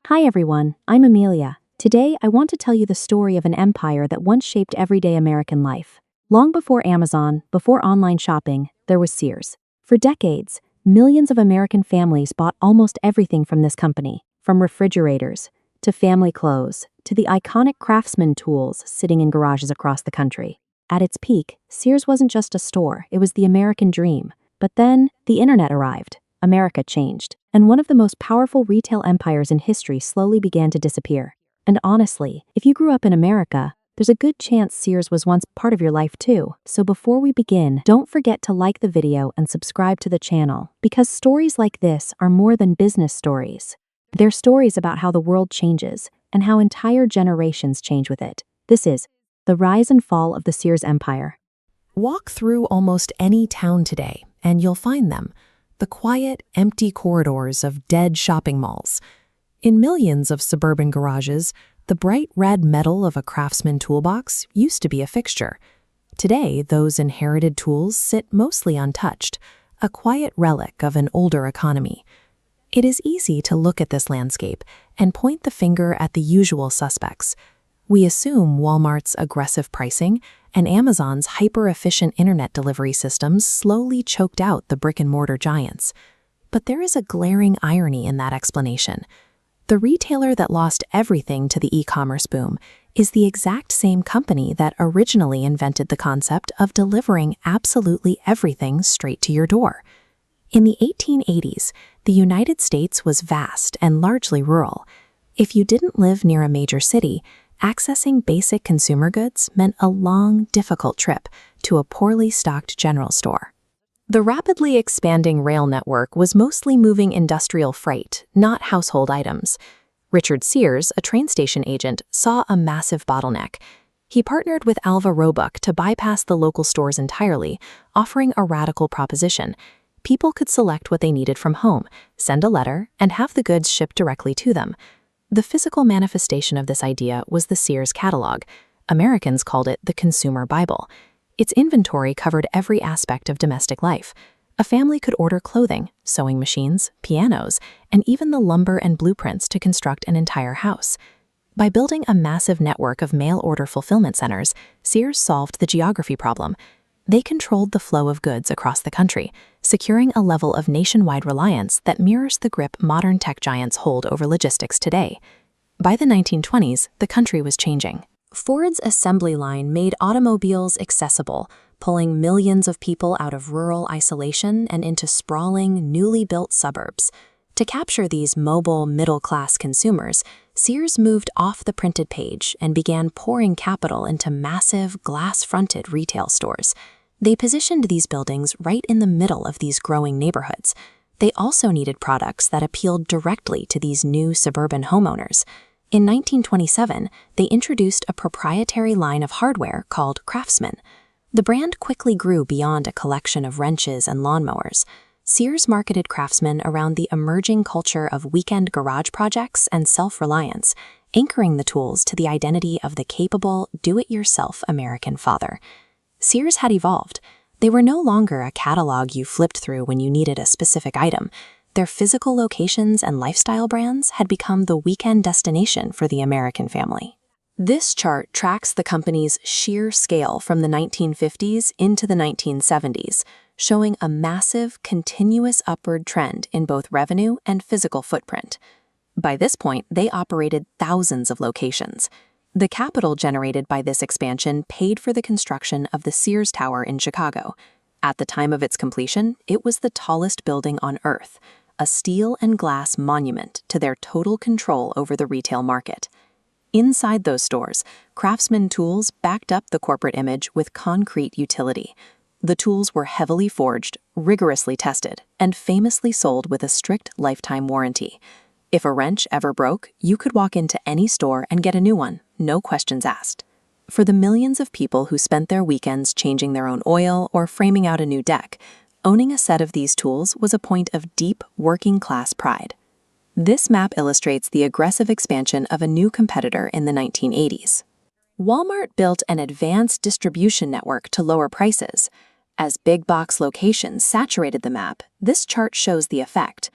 Hi everyone, I'm Amelia. Today I want to tell you the story of an empire that once shaped everyday American life. Long before Amazon, before online shopping, there was Sears. For decades, millions of American families bought almost everything from this company, from refrigerators, to family clothes, to the iconic CRAFTSMAN tools sitting in garages across the country. At its peak, Sears wasn't just a store, it was the American dream. But then, the internet arrived. America changed, and one of the most powerful retail empires in history slowly began to disappear. And honestly, if you grew up in America, there's a good chance Sears was once part of your life too. So before we begin, don't forget to like the video and subscribe to the channel, because stories like this are more than business stories. They're stories about how the world changes, and how entire generations change with it. This is the rise and fall of the Sears empire. Walk through almost any town today, and you'll find them. The quiet, empty corridors of dead shopping malls. In millions of suburban garages, the bright red metal of a Craftsman toolbox used to be a fixture. Today, those inherited tools sit mostly untouched, a quiet relic of an older economy. It is easy to look at this landscape and point the finger at the usual suspects. We assume Walmart's aggressive pricing and Amazon's hyper-efficient internet delivery systems slowly choked out the brick-and-mortar giants. But there is a glaring irony in that explanation. The retailer that lost everything to the e-commerce boom is the exact same company that originally invented the concept of delivering absolutely everything straight to your door. In the 1880s, the United States was vast and largely rural. If you didn't live near a major city, accessing basic consumer goods meant a long, difficult trip to a poorly stocked general store. The rapidly expanding rail network was mostly moving industrial freight, not household items. Richard Sears, a train station agent, saw a massive bottleneck. He partnered with Alva Roebuck to bypass the local stores entirely, offering a radical proposition. People could select what they needed from home, send a letter, and have the goods shipped directly to them. The physical manifestation of this idea was the Sears catalog. Americans called it the Consumer Bible. Its inventory covered every aspect of domestic life. A family could order clothing, sewing machines, pianos, and even the lumber and blueprints to construct an entire house. By building a massive network of mail-order fulfillment centers, Sears solved the geography problem. They controlled the flow of goods across the country, securing a level of nationwide reliance that mirrors the grip modern tech giants hold over logistics today. By the 1920s, the country was changing. Ford's assembly line made automobiles accessible, pulling millions of people out of rural isolation and into sprawling, newly built suburbs. To capture these mobile, middle-class consumers, Sears moved off the printed page and began pouring capital into massive, glass-fronted retail stores. They positioned these buildings right in the middle of these growing neighborhoods. They also needed products that appealed directly to these new suburban homeowners. In 1927, they introduced a proprietary line of hardware called CRAFTSMAN. The brand quickly grew beyond a collection of wrenches and lawnmowers. Sears marketed CRAFTSMAN around the emerging culture of weekend garage projects and self-reliance, anchoring the tools to the identity of the capable, do-it-yourself American father. Sears had evolved. They were no longer a catalog you flipped through when you needed a specific item. Their physical locations and lifestyle brands had become the weekend destination for the American family. This chart tracks the company's sheer scale from the 1950s into the 1970s, showing a massive, continuous upward trend in both revenue and physical footprint. By this point, they operated thousands of locations. The capital generated by this expansion paid for the construction of the Sears Tower in Chicago. At the time of its completion, it was the tallest building on Earth, a steel and glass monument to their total control over the retail market. Inside those stores, CRAFTSMAN tools backed up the corporate image with concrete utility. The tools were heavily forged, rigorously tested, and famously sold with a strict lifetime warranty. If a wrench ever broke, you could walk into any store and get a new one, no questions asked. For the millions of people who spent their weekends changing their own oil or framing out a new deck, owning a set of these tools was a point of deep, working-class pride. This map illustrates the aggressive expansion of a new competitor in the 1980s. Walmart built an advanced distribution network to lower prices. As big-box locations saturated the map, this chart shows the effect.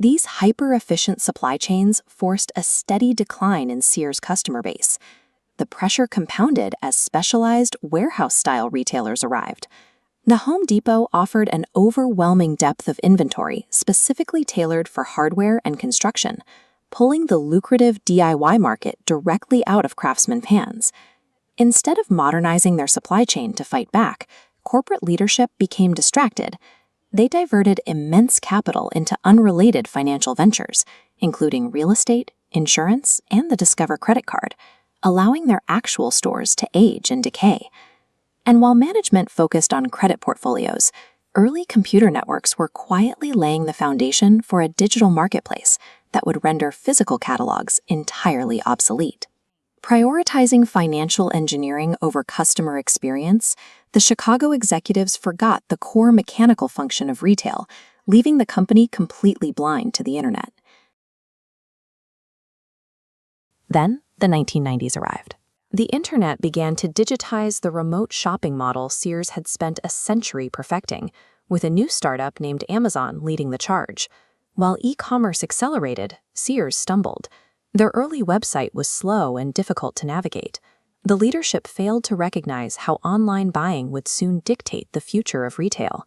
These hyper-efficient supply chains forced a steady decline in Sears' customer base. The pressure compounded as specialized warehouse-style retailers arrived. The Home Depot offered an overwhelming depth of inventory specifically tailored for hardware and construction, pulling the lucrative DIY market directly out of craftsmen's hands. Instead of modernizing their supply chain to fight back, corporate leadership became distracted. They diverted immense capital into unrelated financial ventures, including real estate, insurance, and the Discover credit card, allowing their actual stores to age and decay. And while management focused on credit portfolios, early computer networks were quietly laying the foundation for a digital marketplace that would render physical catalogs entirely obsolete. Prioritizing financial engineering over customer experience, the Chicago executives forgot the core mechanical function of retail, leaving the company completely blind to the internet. Then, the 1990s arrived. The internet began to digitize the remote shopping model Sears had spent a century perfecting, with a new startup named Amazon leading the charge. While e-commerce accelerated, Sears stumbled. Their early website was slow and difficult to navigate. The leadership failed to recognize how online buying would soon dictate the future of retail.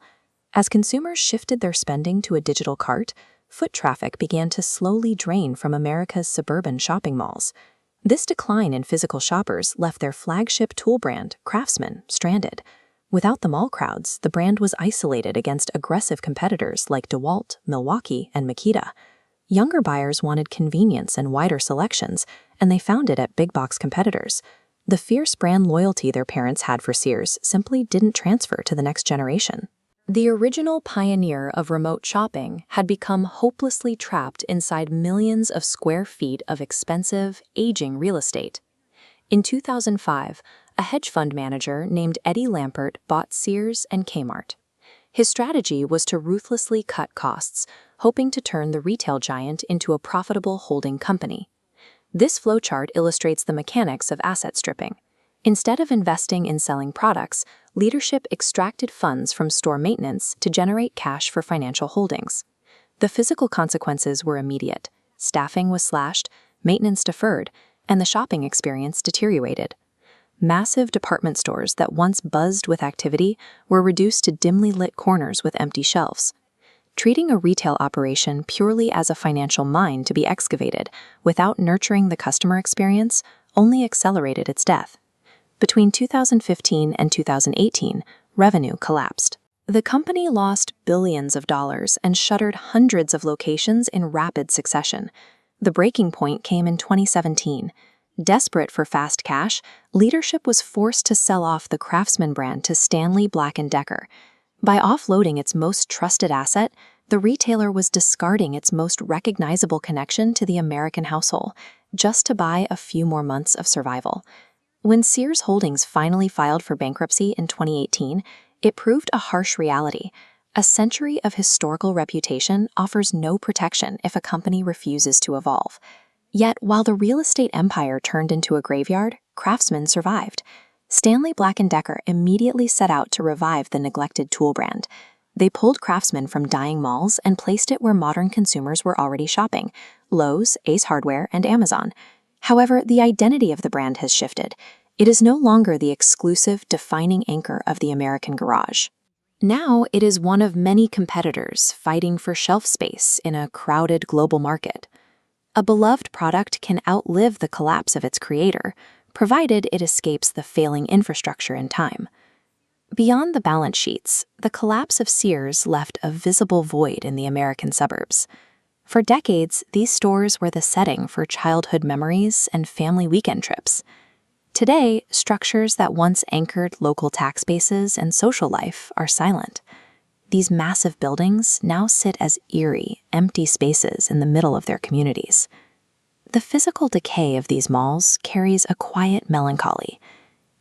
As consumers shifted their spending to a digital cart, foot traffic began to slowly drain from America's suburban shopping malls. This decline in physical shoppers left their flagship tool brand, CRAFTSMAN, stranded. Without the mall crowds, the brand was isolated against aggressive competitors like DeWalt, Milwaukee, and Makita. Younger buyers wanted convenience and wider selections, and they found it at big-box competitors. The fierce brand loyalty their parents had for Sears simply didn't transfer to the next generation. The original pioneer of remote shopping had become hopelessly trapped inside millions of square feet of expensive, aging real estate. In 2005, a hedge fund manager named Eddie Lampert bought Sears and Kmart. His strategy was to ruthlessly cut costs, hoping to turn the retail giant into a profitable holding company. This flowchart illustrates the mechanics of asset stripping. Instead of investing in selling products, leadership extracted funds from store maintenance to generate cash for financial holdings. The physical consequences were immediate. Staffing was slashed, maintenance deferred, and the shopping experience deteriorated. Massive department stores that once buzzed with activity were reduced to dimly lit corners with empty shelves. Treating a retail operation purely as a financial mine to be excavated without nurturing the customer experience only accelerated its death. Between 2015 and 2018, revenue collapsed. The company lost billions of dollars and shuttered hundreds of locations in rapid succession. The breaking point came in 2017. Desperate for fast cash, leadership was forced to sell off the CRAFTSMAN brand to Stanley Black & Decker. By offloading its most trusted asset, the retailer was discarding its most recognizable connection to the American household, just to buy a few more months of survival. When Sears Holdings finally filed for bankruptcy in 2018, it proved a harsh reality. A century of historical reputation offers no protection if a company refuses to evolve. Yet, while the real estate empire turned into a graveyard, CRAFTSMAN survived. Stanley Black & Decker immediately set out to revive the neglected tool brand. They pulled CRAFTSMAN from dying malls and placed it where modern consumers were already shopping: Lowe's, Ace Hardware, and Amazon. However, the identity of the brand has shifted. It is no longer the exclusive, defining anchor of the American garage. Now it is one of many competitors fighting for shelf space in a crowded global market. A beloved product can outlive the collapse of its creator, provided it escapes the failing infrastructure in time. Beyond the balance sheets, the collapse of Sears left a visible void in the American suburbs. For decades, these stores were the setting for childhood memories and family weekend trips. Today, structures that once anchored local tax bases and social life are silent. These massive buildings now sit as eerie, empty spaces in the middle of their communities. The physical decay of these malls carries a quiet melancholy.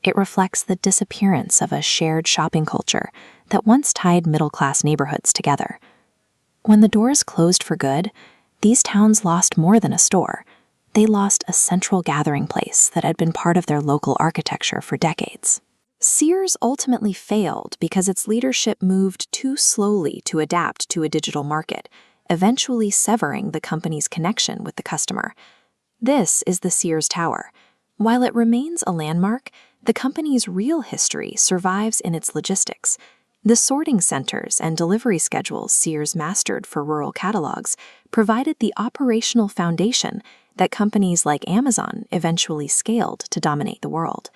It reflects the disappearance of a shared shopping culture that once tied middle-class neighborhoods together. When the doors closed for good, these towns lost more than a store. They lost a central gathering place that had been part of their local architecture for decades. Sears ultimately failed because its leadership moved too slowly to adapt to a digital market, eventually severing the company's connection with the customer. This is the Sears Tower. While it remains a landmark, the company's real history survives in its logistics. The sorting centers and delivery schedules Sears mastered for rural catalogs provided the operational foundation that companies like Amazon eventually scaled to dominate the world.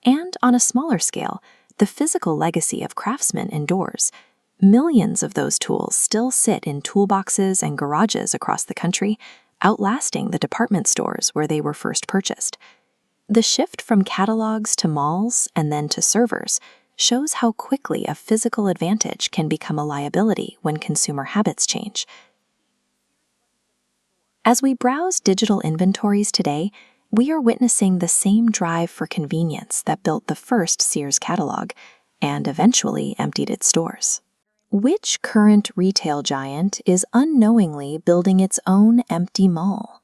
And on a smaller scale, the physical legacy of CRAFTSMAN endures. Millions of those tools still sit in toolboxes and garages across the country, outlasting the department stores where they were first purchased. The shift from catalogs to malls and then to servers shows how quickly a physical advantage can become a liability when consumer habits change. As we browse digital inventories today, we are witnessing the same drive for convenience that built the first Sears catalog and eventually emptied its stores. Which current retail giant is unknowingly building its own empty mall?